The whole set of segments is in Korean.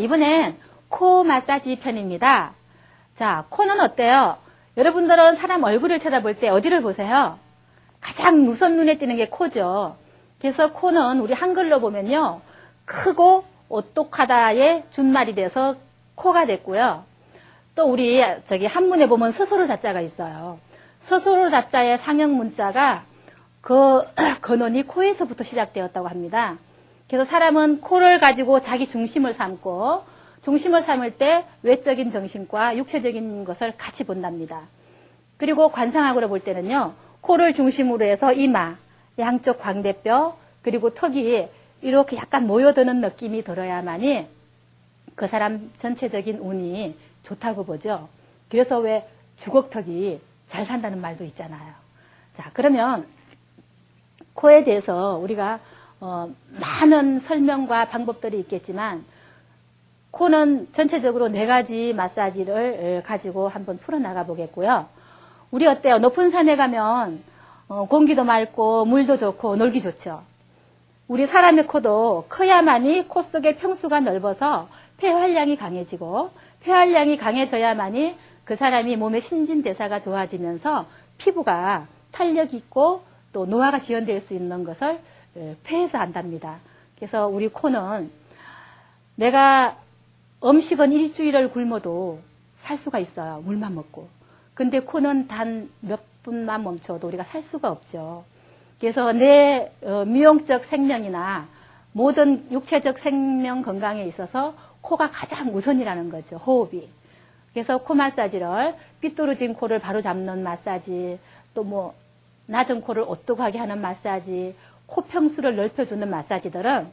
이번엔 코 마사지 편입니다. 자, 코는 어때요? 여러분들은 사람 얼굴을 쳐다볼 때 어디를 보세요? 가장 우선 눈에 띄는 게 코죠. 그래서 코는 우리 한글로 보면요, 크고 오똑하다의 준말이 돼서 코가 됐고요. 또 우리 한문에 보면 스스로 자자가 있어요. 스스로 자자의 상형 문자가 그 근원이 코에서부터 시작되었다고 합니다. 그래서 사람은 코를 가지고 자기 중심을 삼고, 중심을 삼을 때 외적인 정신과 육체적인 것을 같이 본답니다. 그리고 관상학으로 볼 때는요, 코를 중심으로 해서 이마, 양쪽 광대뼈, 그리고 턱이 이렇게 약간 모여드는 느낌이 들어야만이 그 사람 전체적인 운이 좋다고 보죠. 그래서 왜 주걱턱이 잘 산다는 말도 있잖아요. 자, 그러면 코에 대해서 우리가 많은 설명과 방법들이 있겠지만, 코는 전체적으로 4가지 마사지를 가지고 한번 풀어나가 보겠고요. 우리 어때요? 높은 산에 가면 공기도 맑고 물도 좋고 놀기 좋죠. 우리 사람의 코도 커야만이 코 속의 평수가 넓어서 폐활량이 강해지고, 폐활량이 강해져야만이 그 사람이 몸의 신진대사가 좋아지면서 피부가 탄력 있고 또 노화가 지연될 수 있는 것을 폐에서 한답니다. 그래서 우리 코는 내가 음식은 일주일을 굶어도 살 수가 있어요. 물만 먹고. 근데 코는 단 몇 분만 멈춰도 우리가 살 수가 없죠. 그래서 내 미용적 생명이나 모든 육체적 생명 건강에 있어서 코가 가장 우선이라는 거죠. 호흡이. 그래서 코 마사지를, 삐뚤어진 코를 바로 잡는 마사지, 또 낮은 코를 오똑하게 하는 마사지, 코 평수를 넓혀주는 마사지들은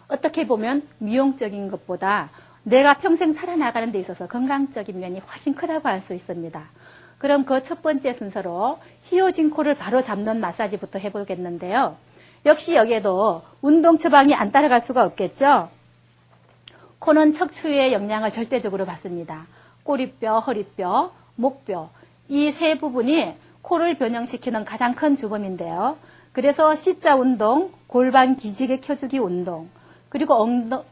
어떻게 보면 미용적인 것보다 내가 평생 살아나가는 데 있어서 건강적인 면이 훨씬 크다고 할 수 있습니다. 그럼 그 첫 번째 순서로 휘어진 코를 바로 잡는 마사지부터 해보겠는데요. 역시 여기에도 운동 처방이 안 따라갈 수가 없겠죠. 코는 척추의 영향을 절대적으로 받습니다. 꼬리뼈, 허리뼈, 목뼈, 이 세 부분이 코를 변형시키는 가장 큰 주범인데요. 그래서 C자 운동, 골반 기지개 켜주기 운동, 그리고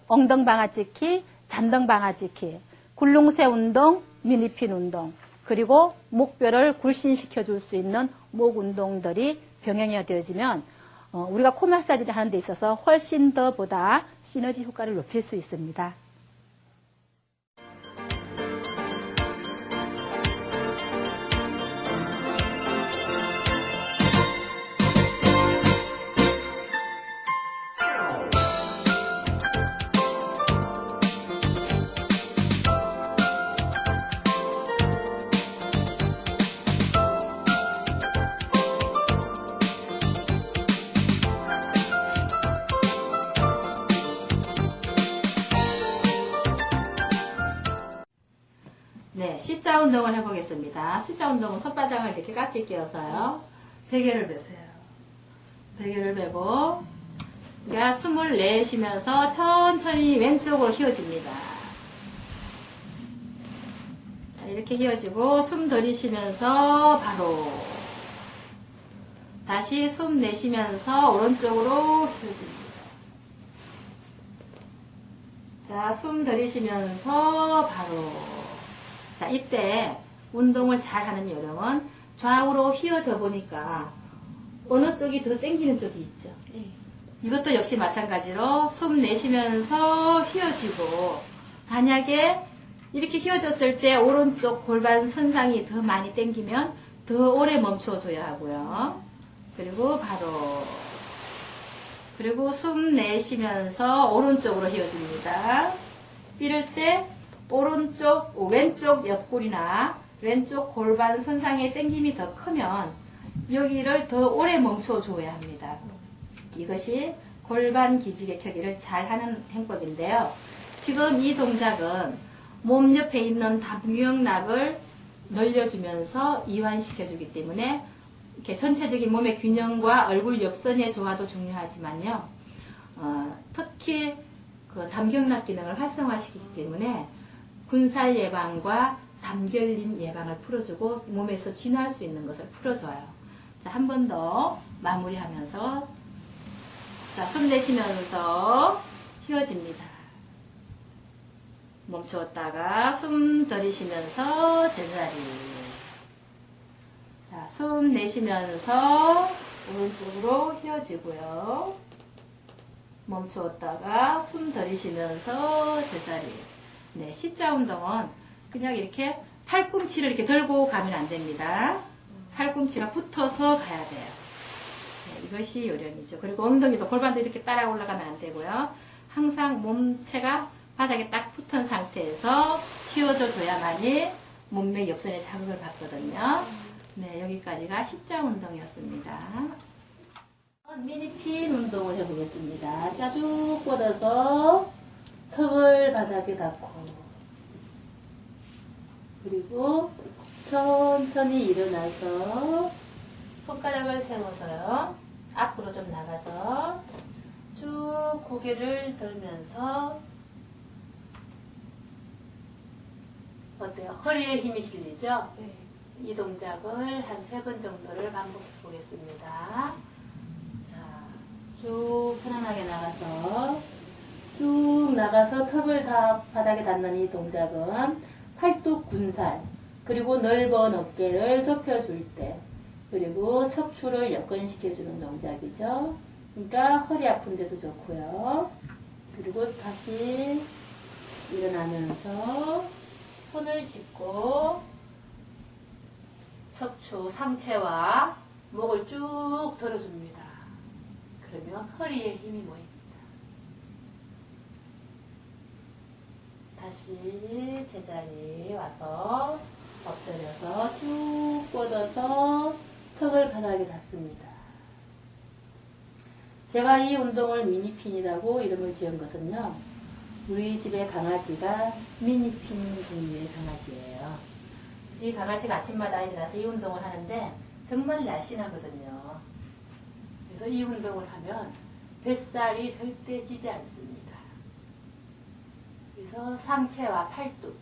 엉덩방아찍기, 잔등방아찍기, 굴릉쇠 운동, 미니핀 운동, 그리고 목뼈를 굴신시켜 줄 수 있는 목 운동들이 병행이 되어지면 우리가 코 마사지를 하는 데 있어서 훨씬 더 보다 시너지 효과를 높일 수 있습니다. 네, C자 운동을 해보겠습니다. C자 운동은 손바닥을 이렇게 깍지 끼워서요. 베개를 베세요. 베개를 베고, 우리가 숨을 내쉬면서 천천히 왼쪽으로 휘어집니다. 자, 이렇게 휘어지고, 숨 들이쉬면서 바로, 다시 숨 내쉬면서 오른쪽으로 휘어집니다. 자, 숨 들이쉬면서 바로, 자, 이때 운동을 잘 하는 요령은 좌우로 휘어져 보니까 어느 쪽이 더 당기는 쪽이 있죠. 이것도 역시 마찬가지로 숨 내쉬면서 휘어지고, 만약에 이렇게 휘어졌을 때 오른쪽 골반 선상이 더 많이 당기면 더 오래 멈춰줘야 하고요. 그리고 바로, 그리고 숨 내쉬면서 오른쪽으로 휘어집니다. 이럴 때 왼쪽 옆구리나 왼쪽 골반 선상의 당김이 더 크면 여기를 더 오래 멈춰줘야 합니다. 이것이 골반 기지개 켜기를 잘 하는 행법인데요. 지금 이 동작은 몸 옆에 있는 담경락을 늘려주면서 이완시켜주기 때문에 이렇게 전체적인 몸의 균형과 얼굴 옆선의 조화도 중요하지만요. 특히 그 담경락 기능을 활성화시키기 때문에 군살 예방과 담결림 예방을 풀어주고 몸에서 진화할 수 있는 것을 풀어줘요. 자, 한 번 더 마무리하면서, 자, 숨 내쉬면서 휘어집니다. 멈추었다가 숨 들이쉬면서 제자리. 자, 숨 내쉬면서 오른쪽으로 휘어지고요. 멈추었다가 숨 들이쉬면서 제자리. 네, C자 운동은 그냥 이렇게 팔꿈치를 이렇게 들고 가면 안 됩니다. 팔꿈치가 붙어서 가야 돼요. 네, 이것이 요령이죠. 그리고 엉덩이도 골반도 이렇게 따라 올라가면 안 되고요. 항상 몸체가 바닥에 딱 붙은 상태에서 휘어져 줘야만이 몸매 옆선에 자극을 받거든요. 네, 여기까지가 C자 운동이었습니다. 미니핀 운동을 해보겠습니다. 자, 쭉 뻗어서 턱을 바닥에 닿고, 그리고 천천히 일어나서 손가락을 세워서요. 앞으로 좀 나가서 쭉 고개를 들면서, 어때요? 허리에 힘이 실리죠? 네. 이 동작을 한 3번 정도를 반복해 보겠습니다. 자, 쭉 편안하게 나가서, 쭉 나가서 턱을 다 바닥에 닿는 이 동작은 팔뚝 군살, 그리고 넓은 어깨를 좁혀줄 때, 그리고 척추를 역근시켜주는 동작이죠. 그러니까 허리 아픈데도 좋고요. 그리고 다시 일어나면서 손을 짚고 척추, 상체와 목을 쭉 들어줍니다. 그러면 허리에 힘이 모입니다. 다시 제자리에 와서 엎드려서 쭉 뻗어서 턱을 바닥에 닿습니다. 제가 이 운동을 미니핀이라고 이름을 지은 것은요, 우리 집의 강아지가 미니핀 종류의 강아지예요. 이 강아지가 아침마다 일어나서 이 운동을 하는데 정말 날씬하거든요. 그래서 이 운동을 하면 뱃살이 절대 찌지 않습니다. 그래서 상체와 팔뚝,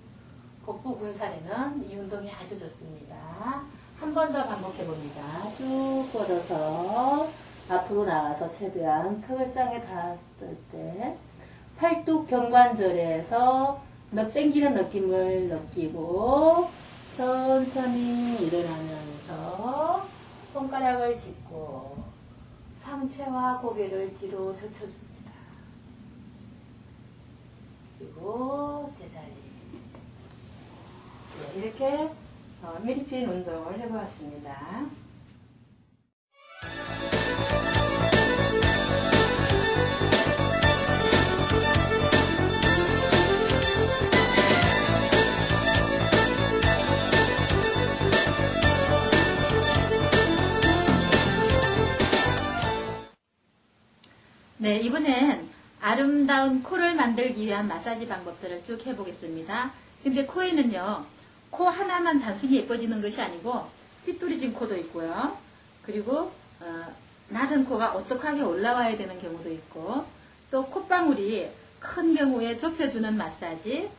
복부 군살에는 이 운동이 아주 좋습니다. 한 번 더 반복해 봅니다. 쭉 뻗어서 앞으로 나가서 최대한 턱을 땅에 닿았을 때 팔뚝 경관절에서 당기는 느낌을 느끼고 천천히 일어나면서 손가락을 짚고 상체와 고개를 뒤로 젖혀줍니다. 그리고 제자리. 네, 이렇게 미니핀 운동을 해보았습니다. 네, 이번엔 아름다운 코를 만들기 위한 마사지 방법들을 쭉 해보겠습니다. 근데 코에는요, 코 하나만 단순히 예뻐지는 것이 아니고 삐뚤어진 코도 있고요. 그리고 낮은 코가 오똑하게 올라와야 되는 경우도 있고, 또 콧방울이 큰 경우에 좁혀주는 마사지,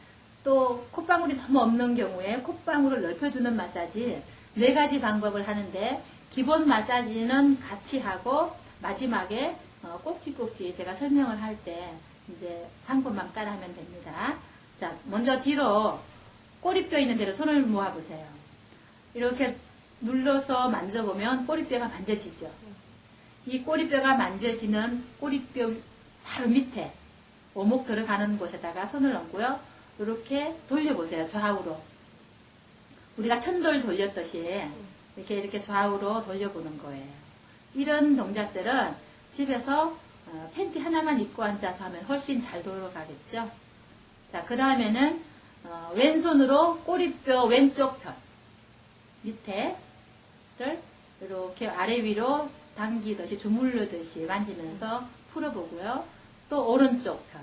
또 콧방울이 너무 없는 경우에 콧방울을 넓혀주는 마사지, 4가지 방법을 하는데, 기본 마사지는 같이 하고 마지막에 꼭지꼭지 제가 설명을 할 때 이제 방법만 따라하면 됩니다. 자, 먼저 뒤로 꼬리뼈 있는 데로 손을 모아보세요. 이렇게 눌러서 만져보면 꼬리뼈가 만져지죠. 이 꼬리뼈가 만져지는 꼬리뼈 바로 밑에 오목 들어가는 곳에다가 손을 얹고요. 이렇게 돌려보세요. 좌우로. 우리가 천돌 돌렸듯이 이렇게 좌우로 돌려보는 거예요. 이런 동작들은 집에서 팬티 하나만 입고 앉아서 하면 훨씬 잘 돌아가겠죠. 자, 그 다음에는 왼손으로 꼬리뼈 왼쪽 편 밑에를 이렇게 아래 위로 당기듯이 주물르듯이 만지면서 풀어보고요. 또 오른쪽 편.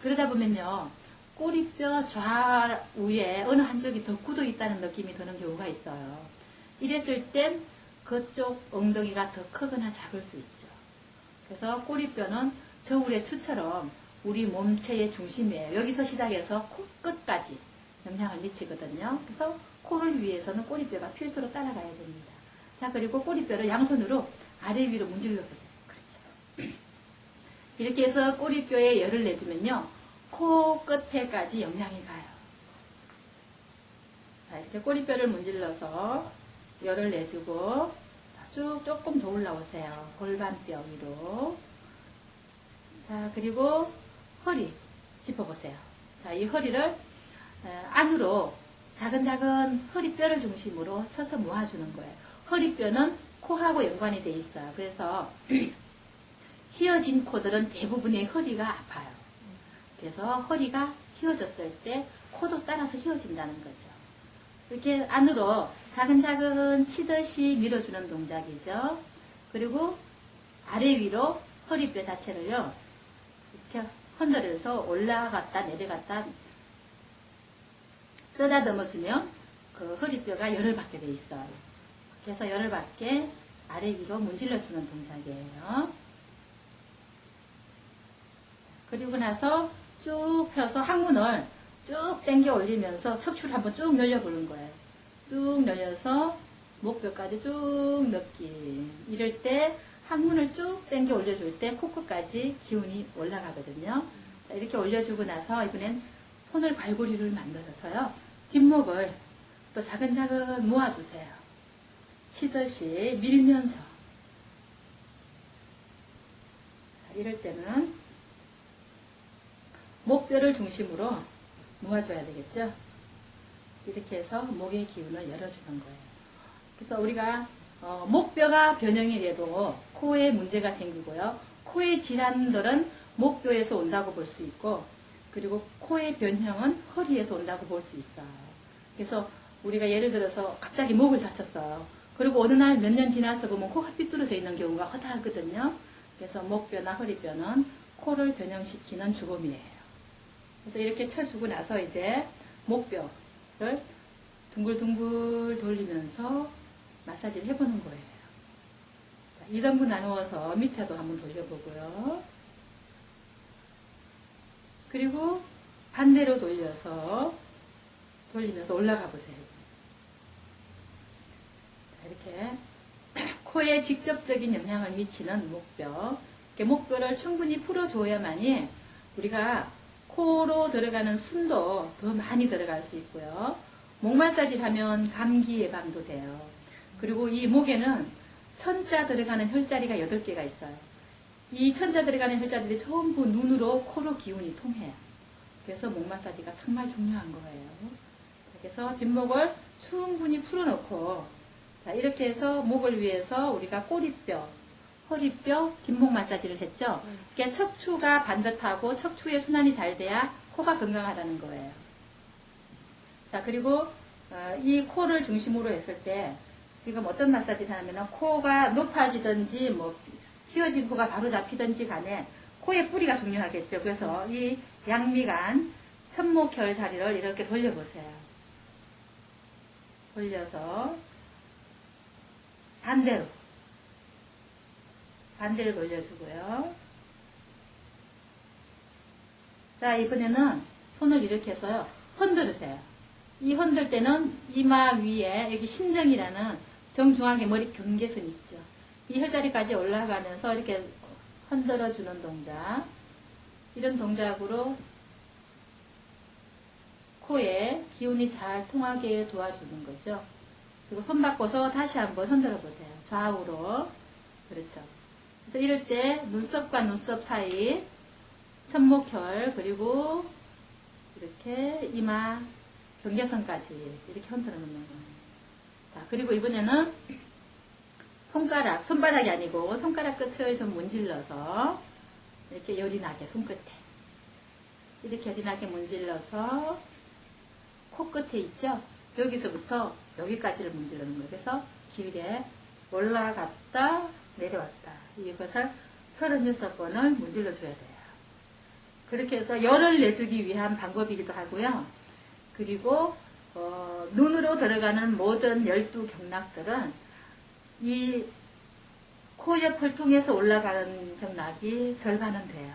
그러다 보면요, 꼬리뼈 좌우에 어느 한쪽이 더 굳어 있다는 느낌이 드는 경우가 있어요. 이랬을 땐 그쪽 엉덩이가 더 크거나 작을 수 있죠. 그래서 꼬리뼈는 저울의 추처럼 우리 몸체의 중심이에요. 여기서 시작해서 코끝까지 영향을 미치거든요. 그래서 코를 위해서는 꼬리뼈가 필수로 따라가야 됩니다. 자, 그리고 꼬리뼈를 양손으로 아래 위로 문질러 보세요. 그렇죠. 이렇게 해서 꼬리뼈에 열을 내주면요, 코 끝에까지 영향이 가요. 자, 이렇게 꼬리뼈를 문질러서 열을 내주고 쭉 조금 더 올라오세요. 골반뼈 위로. 자, 그리고 허리 짚어보세요. 자, 이 허리를 안으로 작은 허리뼈를 중심으로 쳐서 모아주는 거예요. 허리뼈는 코하고 연관이 돼 있어요. 그래서 휘어진 코들은 대부분의 허리가 아파요. 그래서 허리가 휘어졌을 때 코도 따라서 휘어진다는 거죠. 이렇게 안으로 차근차근 치듯이 밀어주는 동작이죠. 그리고 아래 위로 허리뼈 자체를요, 이렇게 흔들어서 올라갔다 내려갔다 쓰다듬어주면 그 허리뼈가 열을 받게 돼 있어요. 그래서 열을 받게 아래 위로 문질러주는 동작이에요. 그리고 나서 쭉 펴서 항문을 쭉 당겨 올리면서 척추를 한번 쭉 늘려보는 거예요. 쭉 늘려서 목뼈까지 쭉 넣기. 이럴 때 항문을 쭉 당겨 올려줄 때 코끝까지 기운이 올라가거든요. 이렇게 올려주고 나서 이번엔 손을 갈고리를 만들어서요. 뒷목을 또 차근차근 모아주세요. 치듯이 밀면서. 이럴 때는 목뼈를 중심으로 모아줘야 되겠죠. 이렇게 해서 목의 기운을 열어주는 거예요. 그래서 우리가 목뼈가 변형이 돼도 코에 문제가 생기고요. 코의 질환들은 목뼈에서 온다고 볼 수 있고, 그리고 코의 변형은 허리에서 온다고 볼 수 있어요. 그래서 우리가 예를 들어서 갑자기 목을 다쳤어요. 그리고 어느 날 몇 년 지나서 보면 코가 삐뚤어져 있는 경우가 허다하거든요. 그래서 목뼈나 허리뼈는 코를 변형시키는 주범이에요. 그래서 이렇게 쳐주고 나서 이제 목뼈를 둥글둥글 돌리면서 마사지를 해보는 거예요. 자, 2등분 나누어서 밑에도 한번 돌려보고요. 그리고 반대로 돌리면서 올라가 보세요. 자, 이렇게 코에 직접적인 영향을 미치는 목뼈. 목뼈를 충분히 풀어줘야만이 우리가 코로 들어가는 숨도 더 많이 들어갈 수 있고요. 목 마사지를 하면 감기 예방도 돼요. 그리고 이 목에는 천자 들어가는 혈자리가 8개가 있어요. 이 천자 들어가는 혈자들이 전부 눈으로 코로 기운이 통해요. 그래서 목 마사지가 정말 중요한 거예요. 그래서 뒷목을 충분히 풀어놓고, 자, 이렇게 해서 목을 위해서 우리가 꼬리뼈, 허리뼈, 뒷목 마사지를 했죠. 그러니까 척추가 반듯하고 척추의 순환이 잘 돼야 코가 건강하다는 거예요. 자, 그리고 이 코를 중심으로 했을 때 지금 어떤 마사지를 하냐면 코가 높아지든지 뭐 휘어진 코가 바로 잡히든지 간에 코의 뿌리가 중요하겠죠. 그래서 이 양미간 천목혈 자리를 이렇게 돌려보세요. 돌려서 반대로 돌려주고요. 자, 이번에는 손을 이렇게 해서요, 흔들으세요. 이 흔들 때는 이마 위에 여기 신정이라는 정중앙에 머리 경계선 있죠. 이 혈자리까지 올라가면서 이렇게 흔들어주는 동작. 이런 동작으로 코에 기운이 잘 통하게 도와주는 거죠. 그리고 손 바꿔서 다시 한번 흔들어 보세요. 좌우로. 그렇죠. 그래서 이럴 때 눈썹과 눈썹 사이 천목혈, 그리고 이렇게 이마 경계선까지 이렇게 흔들어 놓는 거예요. 자, 그리고 이번에는 손바닥이 아니고 손가락 끝을 좀 문질러서 이렇게 열이 나게 손끝에 이렇게 열이 나게 문질러서 코끝에 있죠? 여기서부터 여기까지를 문지르는 거예요. 그래서 길게 올라갔다 내려왔다. 이것을 36번을 문질러 줘야 돼요. 그렇게 해서 열을 내주기 위한 방법이기도 하고요. 그리고 눈으로 들어가는 모든 12경락들은 이 코 옆을 통해서 올라가는 경락이 절반은 돼요.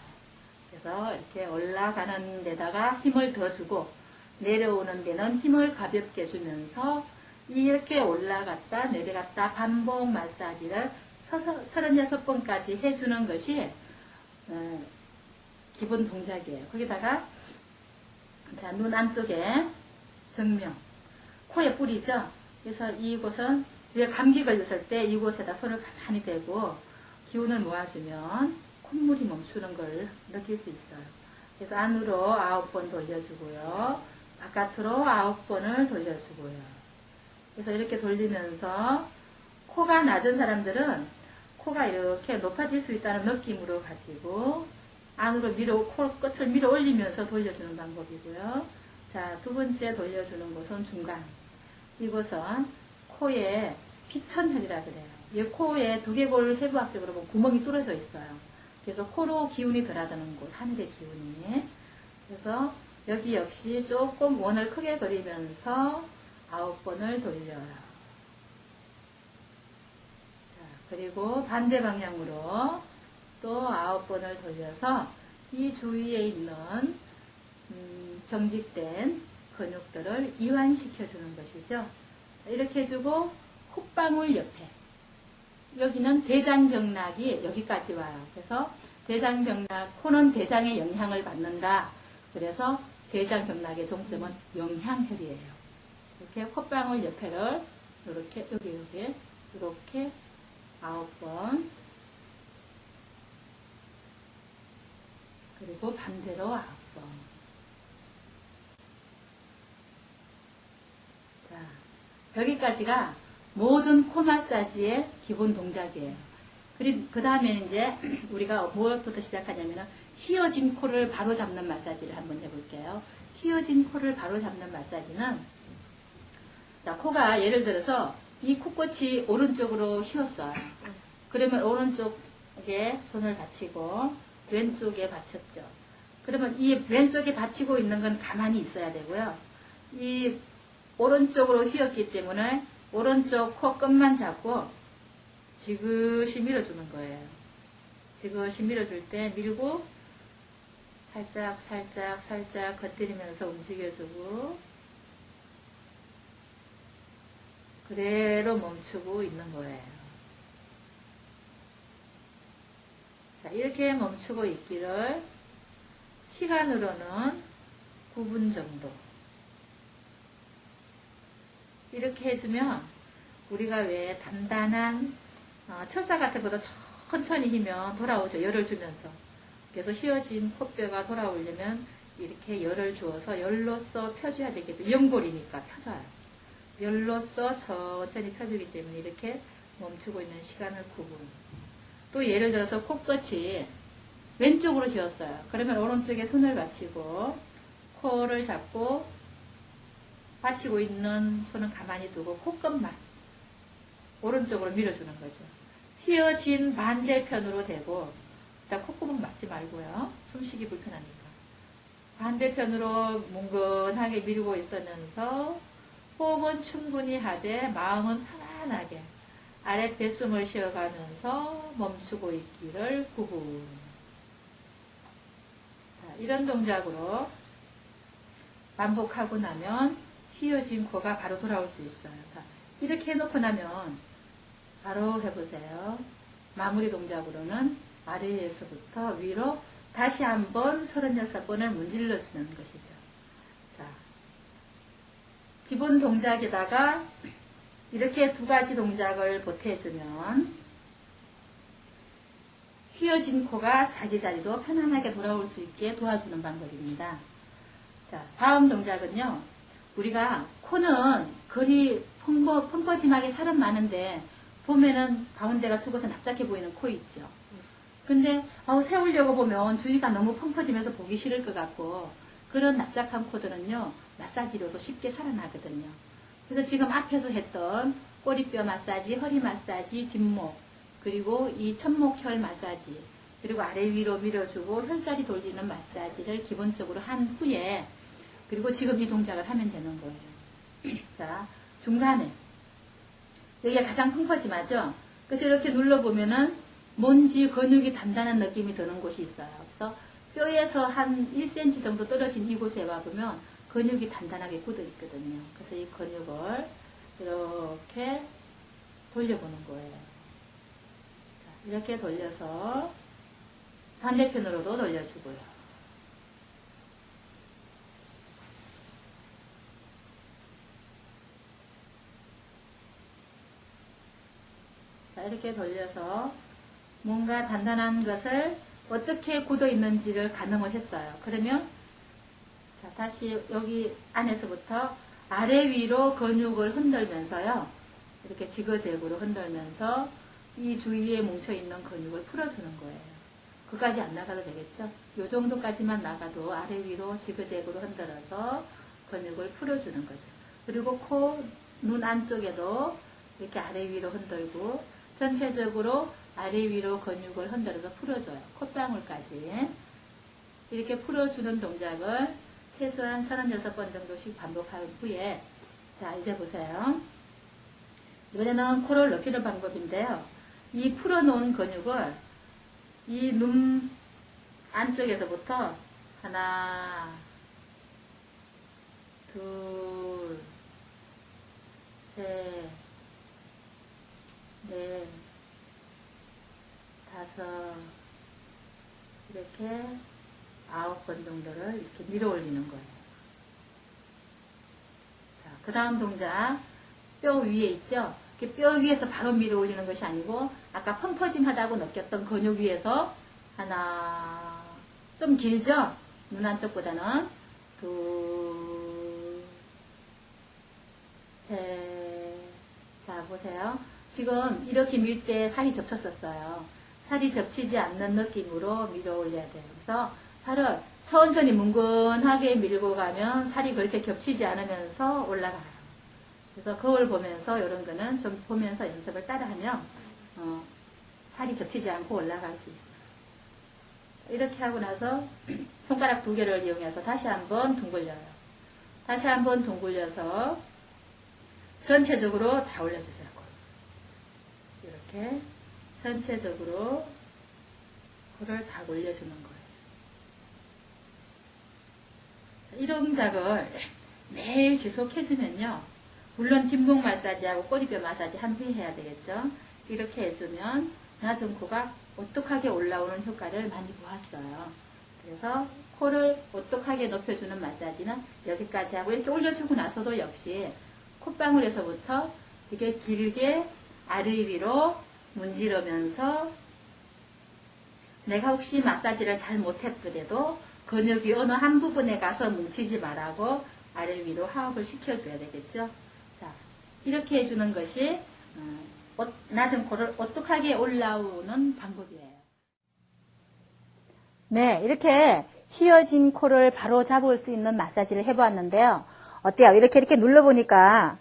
그래서 이렇게 올라가는 데다가 힘을 더 주고 내려오는 데는 힘을 가볍게 주면서 이렇게 올라갔다 내려갔다 반복 마사지를 36번까지 해주는 것이 기본 동작이에요. 거기다가 자, 눈 안쪽에 정면, 코에 뿌리죠. 그래서 이곳은 우리가 감기 걸렸을 때 이곳에다 손을 가만히 대고 기운을 모아주면 콧물이 멈추는 걸 느낄 수 있어요. 그래서 안으로 9번 돌려주고요. 바깥으로 9번을 돌려주고요. 그래서 이렇게 돌리면서 코가 낮은 사람들은 코가 이렇게 높아질 수 있다는 느낌으로 가지고 안으로 코 끝을 밀어 올리면서 돌려주는 방법이고요. 자, 두 번째 돌려주는 곳은 중간. 이곳은 코에 비천혈이라 그래요. 이 코에 두개골 해부학적으로 보면 구멍이 뚫어져 있어요. 그래서 코로 기운이 들어가는 곳, 하늘의 기운이. 그래서 여기 역시 조금 원을 크게 그리면서 9번을 돌려요. 자, 그리고 반대 방향으로 또 9번을 돌려서 이 주위에 있는 경직된 근육들을 이완시켜주는 것이죠. 이렇게 해주고 콧방울 옆에 여기는 대장경락이 여기까지 와요. 그래서 대장경락, 코는 대장의 영향을 받는다. 그래서 대장경락의 종점은 영향혈이에요. 이렇게 콧방울 옆에를 이렇게 여기 이렇게 9번 그리고 반대로 9번. 자, 여기까지가 모든 코 마사지의 기본 동작이에요. 그 다음에 이제 우리가 무엇부터 시작하냐면은 휘어진 코를 바로 잡는 마사지를 한번 해볼게요. 휘어진 코를 바로 잡는 마사지는 자, 코가 예를 들어서 이 코끝이 오른쪽으로 휘었어요. 그러면 오른쪽에 손을 받치고 왼쪽에 받쳤죠. 그러면 이 왼쪽에 받치고 있는 건 가만히 있어야 되고요. 이 오른쪽으로 휘었기 때문에 오른쪽 코 끝만 잡고 지그시 밀어주는 거예요. 지그시 밀어줄 때 밀고 살짝 건드리면서 움직여주고 그대로 멈추고 있는 거예요. 자, 이렇게 멈추고 있기를 시간으로는 9분 정도 이렇게 해주면 우리가 왜 단단한 철사 같은 것도 천천히 휘면 돌아오죠. 열을 주면서. 그래서 휘어진 코뼈가 돌아오려면 이렇게 열을 주어서 열로써 펴줘야 되겠죠. 연골이니까 펴져요. 열로써 천천히 펴주기 때문에 이렇게 멈추고 있는 시간을 9분. 또 예를 들어서 코끝이 왼쪽으로 휘었어요. 그러면 오른쪽에 손을 받치고 코를 잡고 받치고 있는 손은 가만히 두고 코끝만 오른쪽으로 밀어주는 거죠. 휘어진 반대편으로 대고 일단 콧구멍 막지 말고요. 숨쉬기 불편하니까. 반대편으로 뭉근하게 밀고 있으면서 호흡은 충분히 하되 마음은 편안하게 아래 뱃숨을 쉬어가면서 멈추고 있기를 9분. 자, 이런 동작으로 반복하고 나면 휘어진 코가 바로 돌아올 수 있어요. 자, 이렇게 해놓고 나면 바로 해보세요. 마무리 동작으로는 아래에서부터 위로 다시 한번 36번을 문질러주는 것이죠. 자, 기본 동작에다가 이렇게 두 가지 동작을 보태주면 휘어진 코가 자기 자리로 편안하게 돌아올 수 있게 도와주는 방법입니다. 자, 다음 동작은요. 우리가 코는 거리 펑퍼짐하게 살은 많은데 보면은 가운데가 죽어서 납작해 보이는 코 있죠. 근데 세우려고 보면 주위가 너무 펑퍼짐해서 보기 싫을 것 같고 그런 납작한 코들은요. 마사지로도 쉽게 살아나거든요. 그래서 지금 앞에서 했던 꼬리뼈 마사지, 허리 마사지, 뒷목 그리고 이 천목혈 마사지 그리고 아래 위로 밀어주고 혈자리 돌리는 마사지를 기본적으로 한 후에 그리고 지금 이 동작을 하면 되는 거예요. 자, 중간에 여기가 가장 펑퍼짐하죠? 그래서 이렇게 눌러보면은 뭔지 근육이 단단한 느낌이 드는 곳이 있어요. 그래서 뼈에서 한 1cm 정도 떨어진 이곳에 와보면 근육이 단단하게 굳어 있거든요. 그래서 이 근육을 이렇게 돌려보는 거예요. 자, 이렇게 돌려서 반대편으로도 돌려주고요. 이렇게 돌려서 뭔가 단단한 것을 어떻게 굳어 있는지를 가늠을 했어요. 그러면 자, 다시 여기 안에서부터 아래 위로 근육을 흔들면서요. 이렇게 지그재그로 흔들면서 이 주위에 뭉쳐있는 근육을 풀어주는 거예요. 그까지 안 나가도 되겠죠? 이 정도까지만 나가도 아래 위로 지그재그로 흔들어서 근육을 풀어주는 거죠. 그리고 코, 눈 안쪽에도 이렇게 아래 위로 흔들고 전체적으로 아래 위로 근육을 흔들어서 풀어줘요. 콧방울까지. 이렇게 풀어주는 동작을 최소한 36번 정도씩 반복한 후에 자 이제 보세요. 이번에는 코를 높이는 방법인데요. 이 풀어놓은 근육을 이 눈 안쪽에서부터 하나, 둘, 셋, 넷, 다섯, 이렇게 9번 정도를 이렇게 밀어 올리는 거예요. 자, 그 다음 동작, 뼈 위에 있죠? 뼈 위에서 바로 밀어 올리는 것이 아니고, 아까 펑퍼짐하다고 느꼈던 근육 위에서 하나, 좀 길죠? 눈 안쪽보다는 둘, 셋, 자, 보세요. 지금 이렇게 밀 때 살이 접쳤었어요. 살이 접히지 않는 느낌으로 밀어 올려야 돼요. 그래서 살을 천천히 뭉근하게 밀고 가면 살이 그렇게 겹치지 않으면서 올라가요. 그래서 거울 보면서 이런 거는 좀 보면서 연습을 따라하면 살이 접히지 않고 올라갈 수 있어요. 이렇게 하고 나서 손가락 2개를 이용해서 다시 한번 둥글려요. 다시 한번 둥글려서 전체적으로 다 올려주세요. 이렇게 전체적으로 코를 다 올려주는 거예요. 이 동작을 매일 지속해주면요. 물론 뒷목 마사지하고 꼬리뼈 마사지 한 후에 해야 되겠죠. 이렇게 해주면 낮은 코가 오똑하게 올라오는 효과를 많이 보았어요. 그래서 코를 오똑하게 높여주는 마사지는 여기까지 하고 이렇게 올려주고 나서도 역시 콧방울에서부터 이렇게 길게 아래 위로 문지르면서 내가 혹시 마사지를 잘 못했더라도 근육이 어느 한 부분에 가서 뭉치지 말라고 아래 위로 하업을 시켜줘야 되겠죠. 자, 이렇게 해주는 것이 낮은 코를 오똑하게 올라오는 방법이에요. 네, 이렇게 휘어진 코를 바로 잡을 수 있는 마사지를 해보았는데요. 어때요? 이렇게 눌러보니까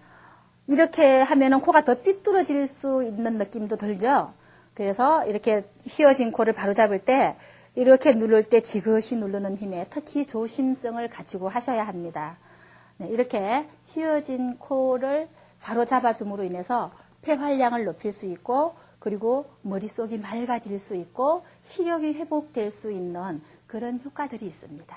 이렇게 하면은 코가 더 삐뚤어질 수 있는 느낌도 들죠? 그래서 이렇게 휘어진 코를 바로 잡을 때 이렇게 누를 때 지그시 누르는 힘에 특히 조심성을 가지고 하셔야 합니다. 네, 이렇게 휘어진 코를 바로 잡아줌으로 인해서 폐활량을 높일 수 있고 그리고 머릿속이 맑아질 수 있고 시력이 회복될 수 있는 그런 효과들이 있습니다.